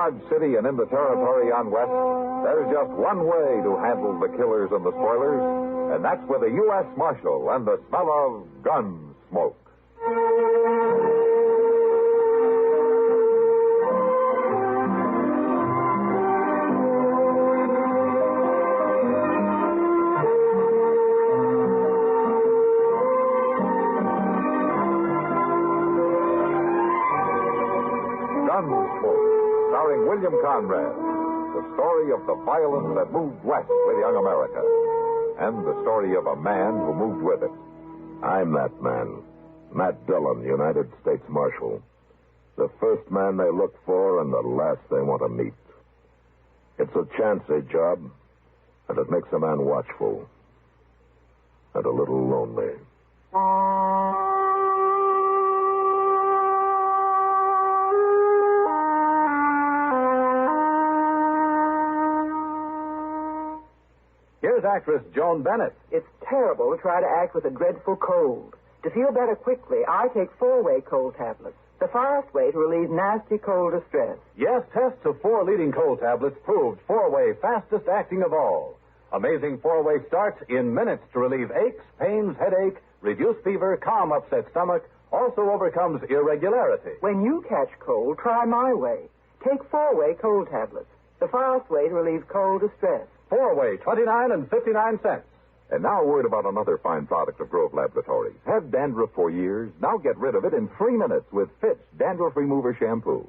Dodge City and in the territory on West, there's just one way to handle the killers and the spoilers, and that's with a U.S. Marshal and the smell of gun smoke. Starring William Conrad, the story of the violence that moved west with young America, and the story of a man who moved with it. I'm that man, Matt Dillon, United States Marshal. The first man they look for and the last they want to meet. It's a chancy job, and it makes a man watchful and a little lonely. Here's actress Joan Bennett. It's terrible to try to act with a dreadful cold. To feel better quickly, I take 4-way cold tablets. The fast way to relieve nasty cold distress. Yes, tests of 4 leading cold tablets proved 4-way fastest acting of all. Amazing 4-way starts in minutes to relieve aches, pains, headache, reduce fever, calm upset stomach, also overcomes irregularity. When you catch cold, try my way. Take 4-way cold tablets. The fast way to relieve cold distress. 4-way, 29 and 59 cents. And now a word about another fine product of Grove Laboratories. Had dandruff for years? Now get rid of it in 3 minutes with Fitch Dandruff Remover Shampoo.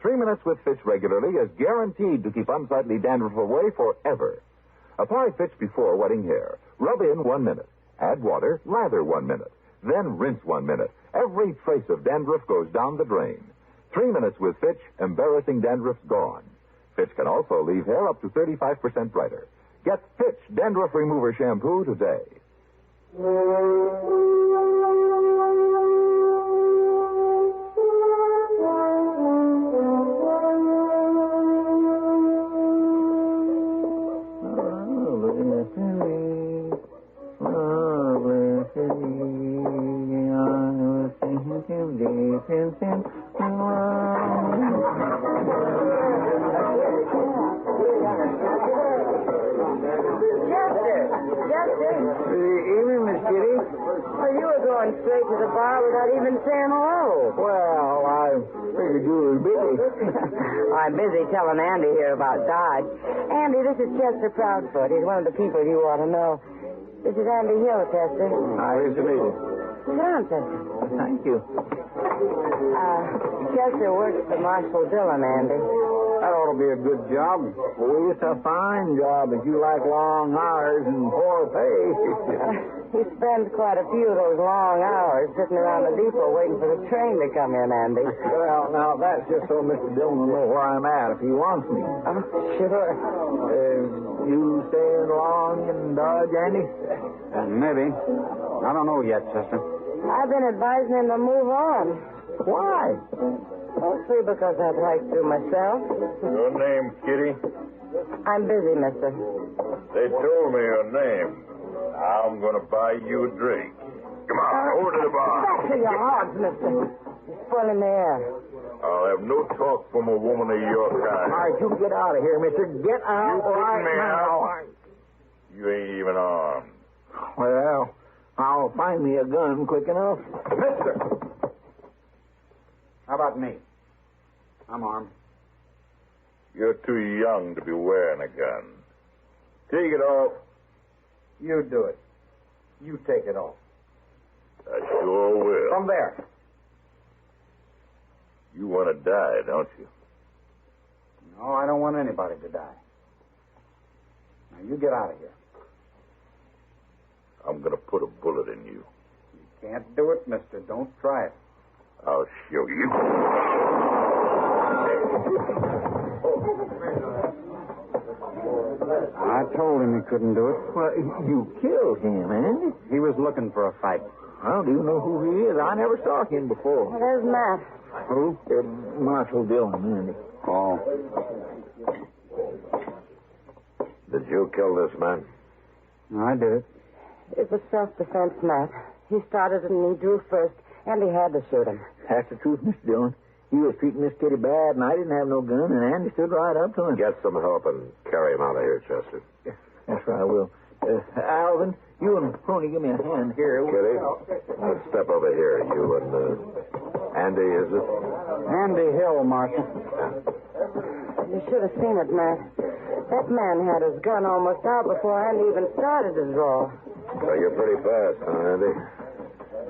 3 minutes with Fitch regularly is guaranteed to keep unsightly dandruff away forever. Apply Fitch before wetting hair. Rub in 1 minute. Add water, lather 1 minute. Then rinse 1 minute. Every trace of dandruff goes down the drain. 3 minutes with Fitch, embarrassing dandruff's gone. Fitch can also leave hair up to 35% brighter. Get Fitch Dandruff Remover Shampoo today. Evening, Miss Kitty. Well, you were going straight to the bar without even saying hello. Well, I figured you were busy. I'm busy telling Andy here about Dodge. Andy, this is Chester Proudfoot. He's one of the people you ought to know. This is Andy Hill, Chester. Nice to meet you. Sit down, Chester. Thank you. Chester works for Marshal Dillon, Andy. That ought to be a good job. Well, it's a fine job if you like long hours and poor pay. He spends quite a few of those long hours sitting around the depot waiting for the train to come in, Andy. Well, now, that's just so Mr. Dillon will know where I'm at if he wants me. Oh, sure. You staying long in Dodge, Andy? Maybe. I don't know yet, Chester. I've been advising him to move on. Why? Mostly because I'd like to myself. Your name, Kitty? I'm busy, mister. They told me your name. I'm going to buy you a drink. Come on, over to the bar. Back to your hogs, mister. You're spoiling the air. I'll have no talk from a woman of your kind. All right, you get out of here, mister. Get out You putting right me now. out? You ain't even armed. Well, I'll find me a gun quick enough. Mister! How about me? I'm armed. You're too young to be wearing a gun. Take it off. You do it. You take it off. I sure will. From there. You want to die, don't you? No, I don't want anybody to die. Now, you get out of here. I'm going to put a bullet in you. You can't do it, mister. Don't try it. I'll show you. I told him he couldn't do it. Well, you killed him, Andy. He was looking for a fight. Well, do you know who he is? I never saw him before. Well, there's Matt. Who? Marshal Dillon, Andy. Oh. Did you kill this man? I did it. It was self-defense, Matt. He started and he drew first, and he had to shoot him. That's the truth, Mr. Dillon. He was treating Miss Kitty bad, and I didn't have no gun, and Andy stood right up to him. Get some help and carry him out of here, Chester. That's right, I will. Alvin, you and Pony, give me a hand here. Kitty, let's step over here. You and Andy, is it? Andy Hill, Marshal. You should have seen it, Matt. That man had his gun almost out before Andy even started to draw. So you're pretty fast, huh, Andy?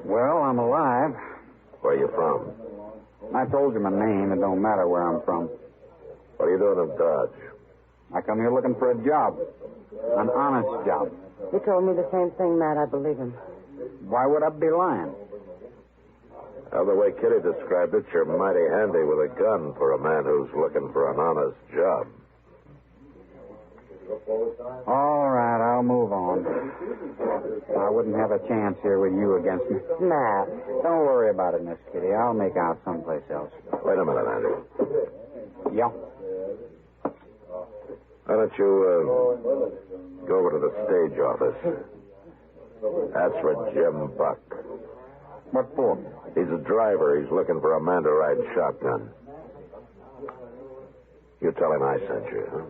Well, I'm alive. Where you from? I told you my name. It don't matter where I'm from. What are you doing in Dodge? I come here looking for a job. An honest job. He told me the same thing, Matt. I believe him. Why would I be lying? Well, the way Kitty described it, you're mighty handy with a gun for a man who's looking for an honest job. All right, I'll move on. I wouldn't have a chance here with you against me. Matt. Don't worry about it, Miss Kitty. I'll make out someplace else. Wait a minute, Andy. Yeah. Why don't you go over to the stage office? That's for Jim Buck. What for? He's a driver. He's looking for a man to ride shotgun. You tell him I sent you, huh?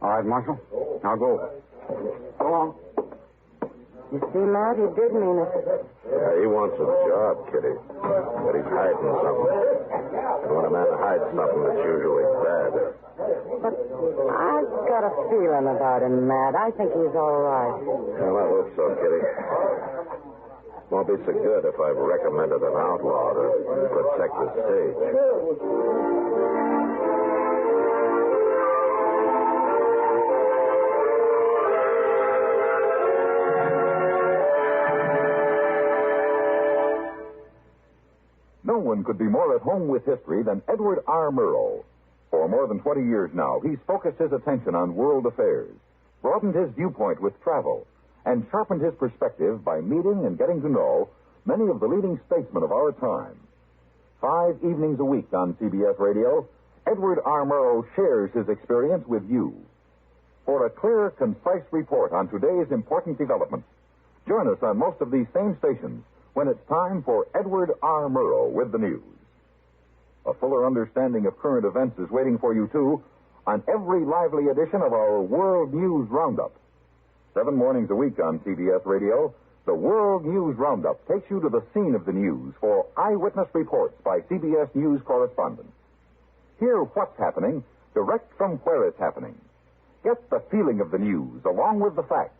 All right, Marshal. I'll go. Go on. You see, Matt, he did mean it. Yeah, he wants a job, Kitty. But he's hiding something. And when a man hides something, it's usually bad. But I've got a feeling about him, Matt. I think he's all right. Well, I hope so, Kitty. Won't be so good if I've recommended an outlaw to protect the stage. No one could be more at home with history than Edward R. Murrow. For more than 20 years now, he's focused his attention on world affairs, broadened his viewpoint with travel, and sharpened his perspective by meeting and getting to know many of the leading statesmen of our time. 5 evenings a week on CBS Radio, Edward R. Murrow shares his experience with you. For a clear, concise report on today's important developments, join us on most of these same stations when it's time for Edward R. Murrow with the news. A fuller understanding of current events is waiting for you, too, on every lively edition of our World News Roundup. 7 mornings a week on CBS Radio, the World News Roundup takes you to the scene of the news for eyewitness reports by CBS News correspondents. Hear what's happening direct from where it's happening. Get the feeling of the news along with the facts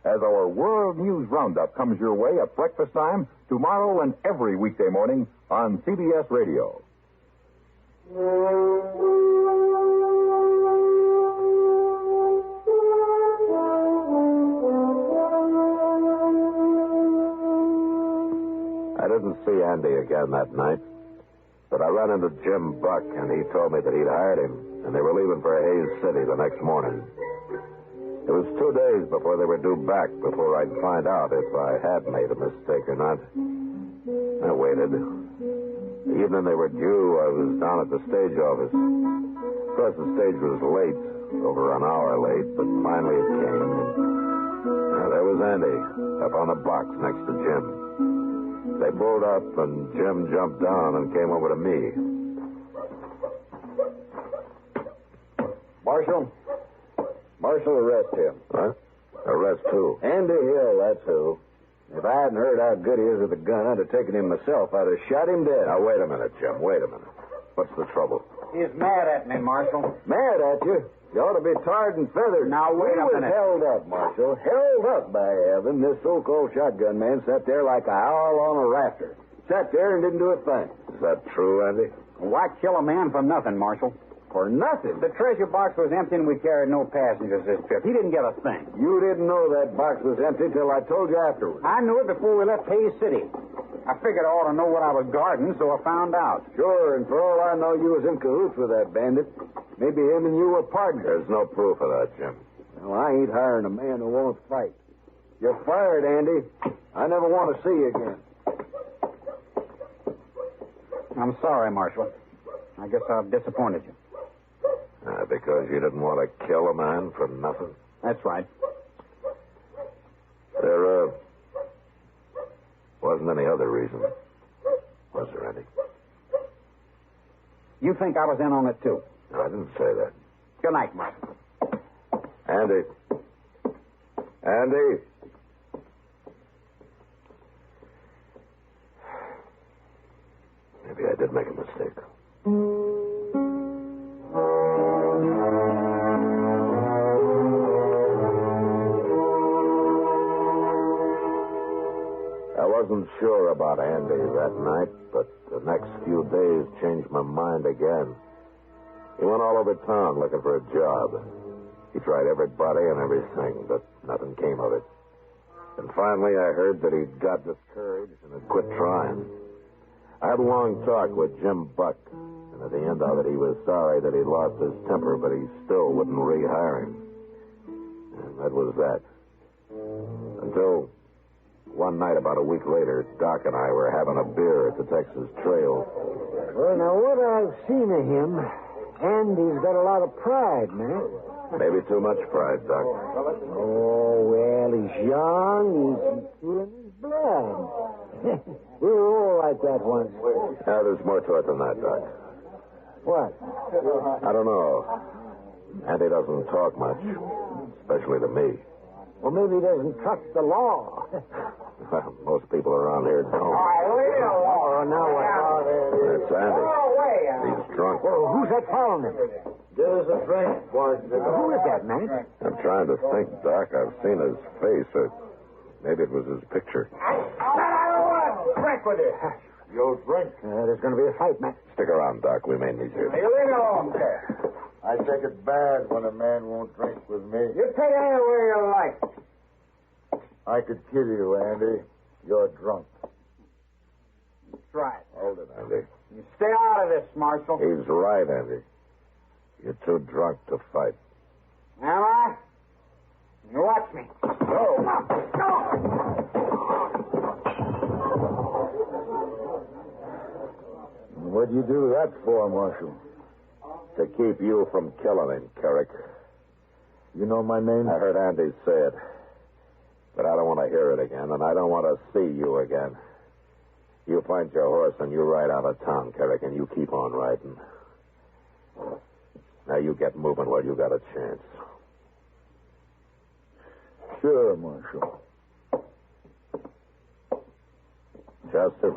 as our World News Roundup comes your way at breakfast time tomorrow and every weekday morning on CBS Radio. I didn't see Andy again that night, but I ran into Jim Buck, and he told me that he'd hired him, and they were leaving for Hays City the next morning. It was 2 days before they were due back before I'd find out if I had made a mistake or not. I waited. The evening they were due, I was down at the stage office. Of course, the stage was late, over an hour late, but finally it came. And there was Andy, up on the box next to Jim. They pulled up, and Jim jumped down and came over to me. Marshal, arrest him. What? Arrest who? Andy Hill, that's who. If I hadn't heard how good he is with a gun, I'd have taken him myself. I'd have shot him dead. Now, wait a minute, Jim. Wait a minute. What's the trouble? He's mad at me, Marshal. Mad at you? You ought to be tarred and feathered. Now, wait a minute. He was held up, Marshal. Held up, by heaven. This so-called shotgun man sat there like a owl on a rafter. Sat there and didn't do a thing. Is that true, Andy? Why kill a man for nothing, Marshal? For nothing. The treasure box was empty and we carried no passengers this trip. He didn't get a thing. You didn't know that box was empty till I told you afterwards. I knew it before we left Hays City. I figured I ought to know what I was guarding, so I found out. Sure, and for all I know, you was in cahoots with that bandit. Maybe him and you were partners. There's no proof of that, Jim. Well, I ain't hiring a man who won't fight. You're fired, Andy. I never want to see you again. I'm sorry, Marshal. I guess I've disappointed you. Because you didn't want to kill a man for nothing? That's right. There, wasn't any other reason, was there, you think I was in on it, too? No, I didn't say that. Good night, Mark. Andy. Andy. Maybe I did make a mistake. I wasn't sure about Andy that night, but the next few days changed my mind again. He went all over town looking for a job. He tried everybody and everything, but nothing came of it. And finally I heard that he'd got the courage and had quit trying. I had a long talk with Jim Buck, and at the end of it he was sorry that he'd lost his temper, but he still wouldn't rehire him. And that was that. Until one night about a week later, Doc and I were having a beer at the Texas Trail. Well, now, what I've seen of him, Andy's got a lot of pride, man. Maybe too much pride, Doc. Oh, well, he's young. He's feeling his blood. We were all like that once. Yeah, there's more to it than that, Doc. What? I don't know. Andy doesn't talk much, especially to me. Well, maybe he doesn't trust the law. Well, most people around here don't. Oh, now what? That's Andy. He's drunk. Well, who's that following him? Give us a drink, boys. Who is that, man? I'm trying to think, Doc. I've seen his face. Maybe it was his picture. Drink with you. You'll drink. There's going to be a fight, man. Stick around, Doc. We may need you. You leave me alone, sir. I take it bad when a man won't drink with me. You take it anywhere you like. I could kill you, Andy. You're drunk. That's right. Hold it, Andy. You stay out of this, Marshal. He's right, Andy. You're too drunk to fight. Am I? You watch me. What'd you do that for, Marshal? To keep you from killing him, Carrick. You know my name? I heard Andy say it. But I don't want to hear it again, and I don't want to see you again. You find your horse and you ride out of town, Carrick, and you keep on riding. Now you get moving while you got a chance. Sure, Marshal. Chester?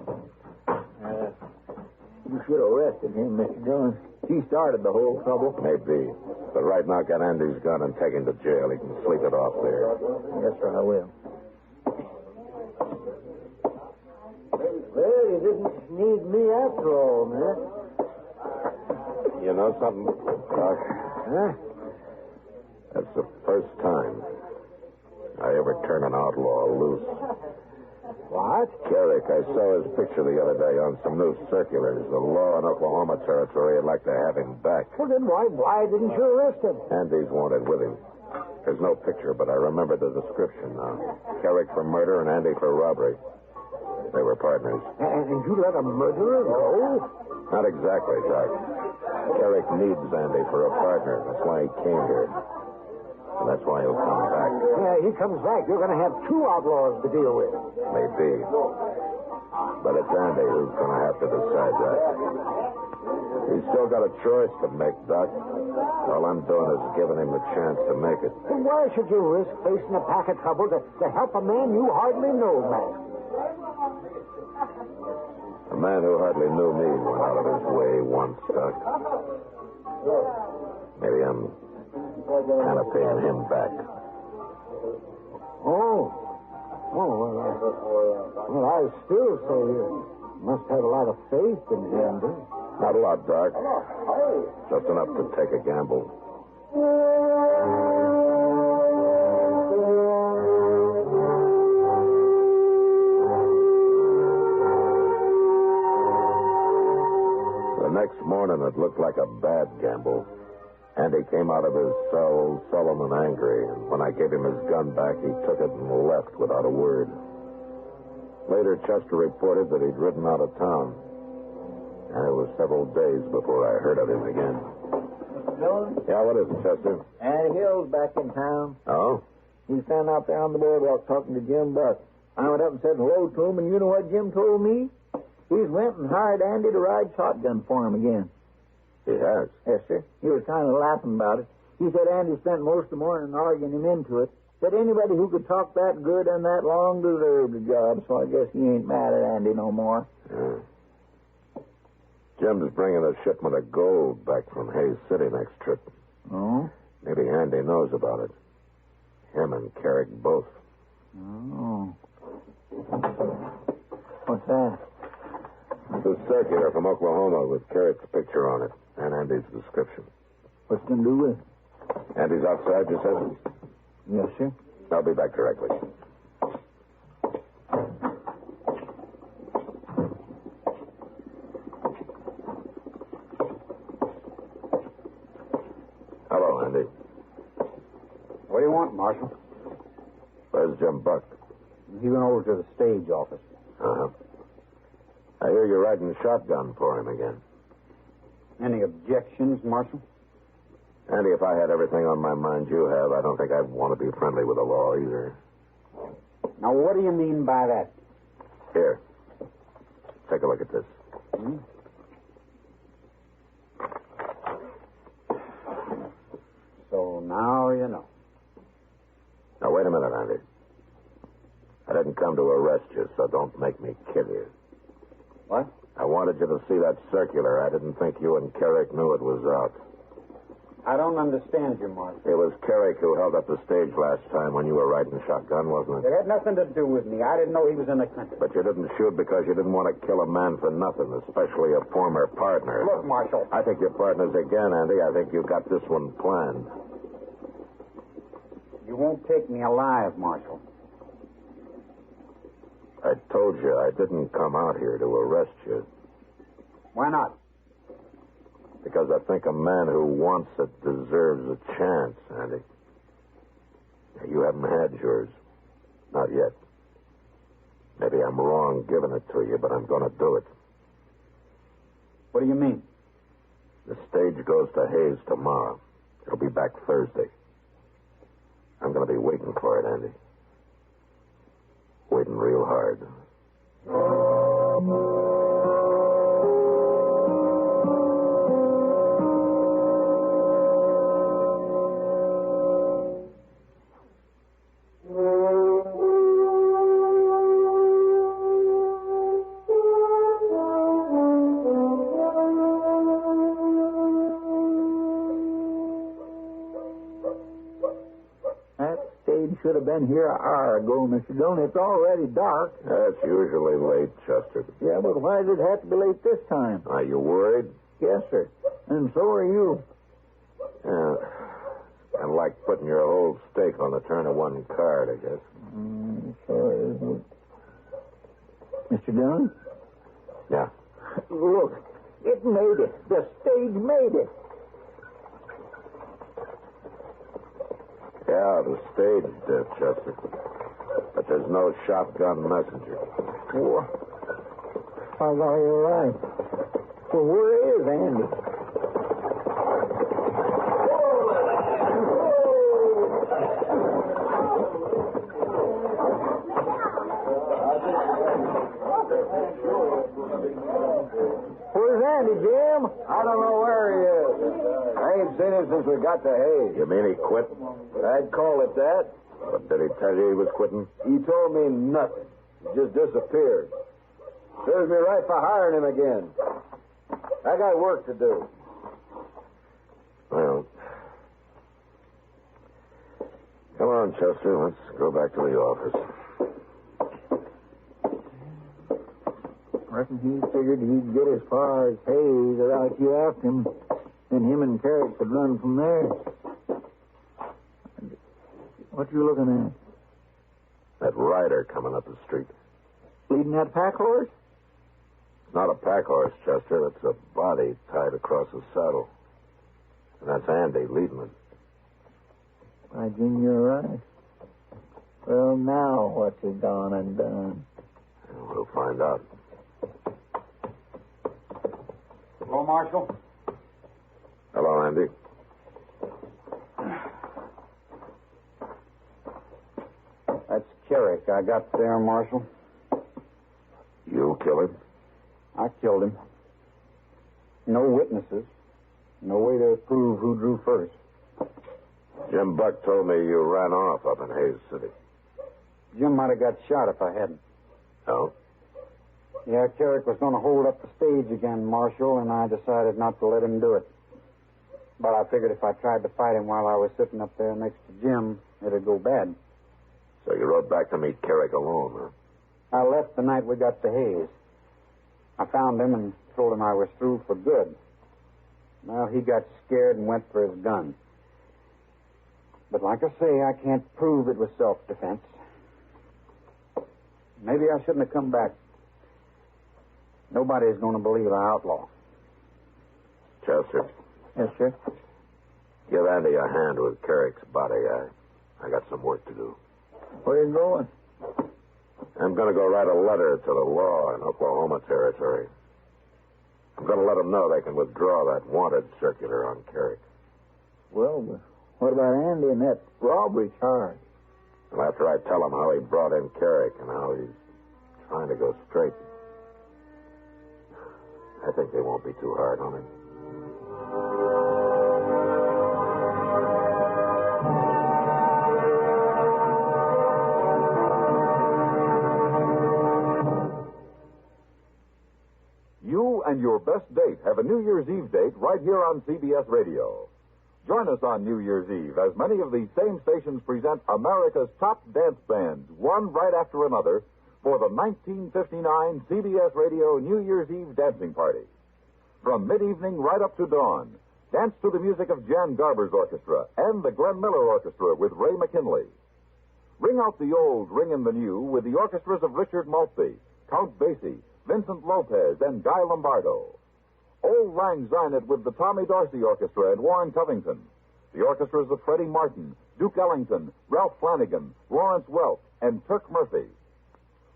You should have arrested him, Mr. Dillon. He started the whole trouble. Maybe. But right now, get Andy's gun and take him to jail. He can sleep it off there. Yes, sir, I will. Well, you didn't need me after all, man. You know something, Doc? Huh? That's the first time I ever turn an outlaw loose. What? Carrick, I saw his picture the other day on some new circulars. The law in Oklahoma Territory would like to have him back. Well, then why didn't you arrest him? Andy's wanted with him. There's no picture, but I remember the description now. Carrick for murder and Andy for robbery. They were partners. And you let a murderer go? Not exactly, Doc. Carrick needs Andy for a partner. That's why he came here. And that's why he'll come back. Yeah, he comes back. You're going to have two outlaws to deal with. Maybe. But it's Andy who's going to have to decide that. He's still got a choice to make, Doc. All I'm doing is giving him the chance to make it. Then why should you risk facing a pack of trouble to help a man you hardly know, man? A man who hardly knew me went out of his way once, Doc. Maybe I'm kind of paying him back. Oh, well, I still say you must have a lot of faith in Andy. Not a lot, Doc. Just enough to take a gamble. The next morning, it looked like a bad gamble. Andy came out of his cell sullen and angry, and when I gave him his gun back, he took it and left without a word. Later, Chester reported that he'd ridden out of town, and it was several days before I heard of him again. Dillon? Yeah, what is it, Chester? Andy Hill's back in town. Oh? He's found out there on the boardwalk talking to Jim Buck. I went up and said hello to him, and you know what Jim told me? He's went and hired Andy to ride shotgun for him again. He has? Yes, sir. He was kind of laughing about it. He said Andy spent most of the morning arguing him into it. Said anybody who could talk that good and that long deserved a job, so I guess he ain't mad at Andy no more. Yeah. Jim's bringing a shipment of gold back from Hayes City next trip. Oh? Maybe Andy knows about it. Him and Carrick both. Oh. What's that? It's a circular from Oklahoma with Carrick's picture on it and Andy's description. What's it going to do with it? Andy's outside, you said? Yes, sir. I'll be back directly. Hello, Andy. What do you want, Marshal? Where's Jim Buck? He went over to the stage office. Uh-huh. I hear you're riding shotgun for him again. Any objections, Marshal? Andy, if I had everything on my mind you have, I don't think I'd want to be friendly with the law either. Now, what do you mean by that? Here. Take a look at this. So now you know. Now, wait a minute, Andy. I didn't come to arrest you, so don't make me kill you. What? I wanted you to see that circular. I didn't think you and Carrick knew it was out. I don't understand you, Marshal. It was Carrick who held up the stage last time when you were riding shotgun, wasn't It it? had nothing to do with me. I didn't know he was in the country. But you didn't shoot because you didn't want to kill a man for nothing, especially a former partner. Look, Marshal. I think you're partners again, Andy. I think you got this one planned. You won't take me alive, Marshal. I told you I didn't come out here to arrest you. Why not? Because I think a man who wants it deserves a chance, Andy. You haven't had yours. Not yet. Maybe I'm wrong giving it to you, but I'm going to do it. What do you mean? The stage goes to Hayes tomorrow. It'll be back Thursday. I'm going to be waiting for it, Andy. Waiting real hard. Should have been here an hour ago, Mr. Dillon. It's already dark. That's usually late, Chester. Yeah, but why did it have to be late this time? Are you worried? Yes, sir. And so are you. Yeah. Kind of like putting your whole stake on the turn of one card, I guess. Sure isn't it? Mr. Dillon? Yeah. Look, it made it. The stage made it. Yeah, the stage did, Chester. But there's no shotgun messenger. Well, I got you right. Well, where is Andy? Where's Andy, Jim? I don't know where he is. I ain't seen him since we got to Hayes. You mean he quit? I'd call it that. But did he tell you he was quitting? He told me nothing. He just disappeared. Serves me right for hiring him again. I got work to do. Well, come on, Chester. Let's go back to the office. Reckon he figured he'd get as far as Hayes without you after him. Then him and Carrick could run from there. What you looking at? That rider coming up the street. Leading that pack horse? It's not a pack horse, Chester. It's a body tied across a saddle. And that's Andy leading it. By Jim, you're right. Well, now what's he gone and done? We'll find out. Hello, Marshal. Hello, Andy. That's Carrick I got there, Marshal. You kill him? I killed him. No witnesses. No way to prove who drew first. Jim Buck told me you ran off up in Hayes City. Jim might have got shot if I hadn't. Oh? Yeah, Carrick was going to hold up the stage again, Marshal, and I decided not to let him do it. But I figured if I tried to fight him while I was sitting up there next to Jim, it'd go bad. So you rode back to meet Carrick alone, huh? I left the night we got to Hayes. I found him and told him I was through for good. Well, he got scared and went for his gun. But like I say, I can't prove it was self-defense. Maybe I shouldn't have come back. Nobody's going to believe I outlaw. Chester. Yes, sir. Give Andy a hand with Carrick's body. I got some work to do. Where are you going? I'm going to go write a letter to the law in Oklahoma Territory. I'm going to let them know they can withdraw that wanted circular on Carrick. Well, what about Andy and that robbery charge? And after I tell them how he brought in Carrick and how he's trying to go straight, I think they won't be too hard on him. You and your best date have a New Year's Eve date right here on CBS Radio. Join us on New Year's Eve as many of these same stations present America's top dance bands, one right after another, for the 1959 CBS Radio New Year's Eve dancing party. From mid-evening right up to dawn, dance to the music of Jan Garber's orchestra and the Glenn Miller Orchestra with Ray McKinley. Ring out the old, ring in the new with the orchestras of Richard Maltby, Count Basie, Vincent Lopez, and Guy Lombardo. Old Lang Syne it with the Tommy Dorsey Orchestra and Warren Covington. The orchestras of Freddie Martin, Duke Ellington, Ralph Flanagan, Lawrence Welk, and Turk Murphy.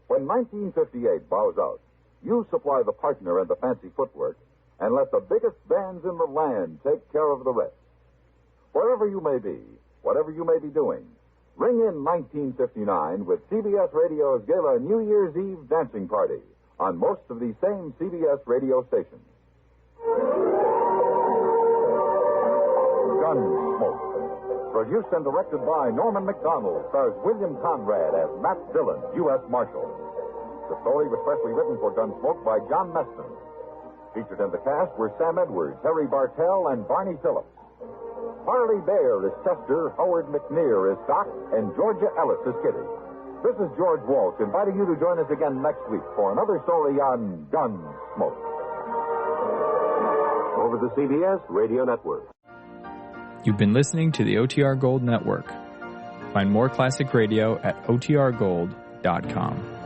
When 1958 bows out, you supply the partner and the fancy footwork, and let the biggest bands in the land take care of the rest. Wherever you may be, whatever you may be doing, ring in 1959 with CBS Radio's Gala New Year's Eve dancing party on most of these same CBS radio stations. Gunsmoke. Produced and directed by Norman McDonald, stars William Conrad as Matt Dillon, U.S. Marshal. The story was specially written for Gunsmoke by John Meston. Featured in the cast were Sam Edwards, Harry Bartell, and Barney Phillips. Harley Bear is Chester, Howard McNear is Doc, and Georgia Ellis is Kitty. This is George Walsh inviting you to join us again next week for another story on Gunsmoke. Over the CBS Radio Network. You've been listening to the OTR Gold Network. Find more classic radio at otrgold.com.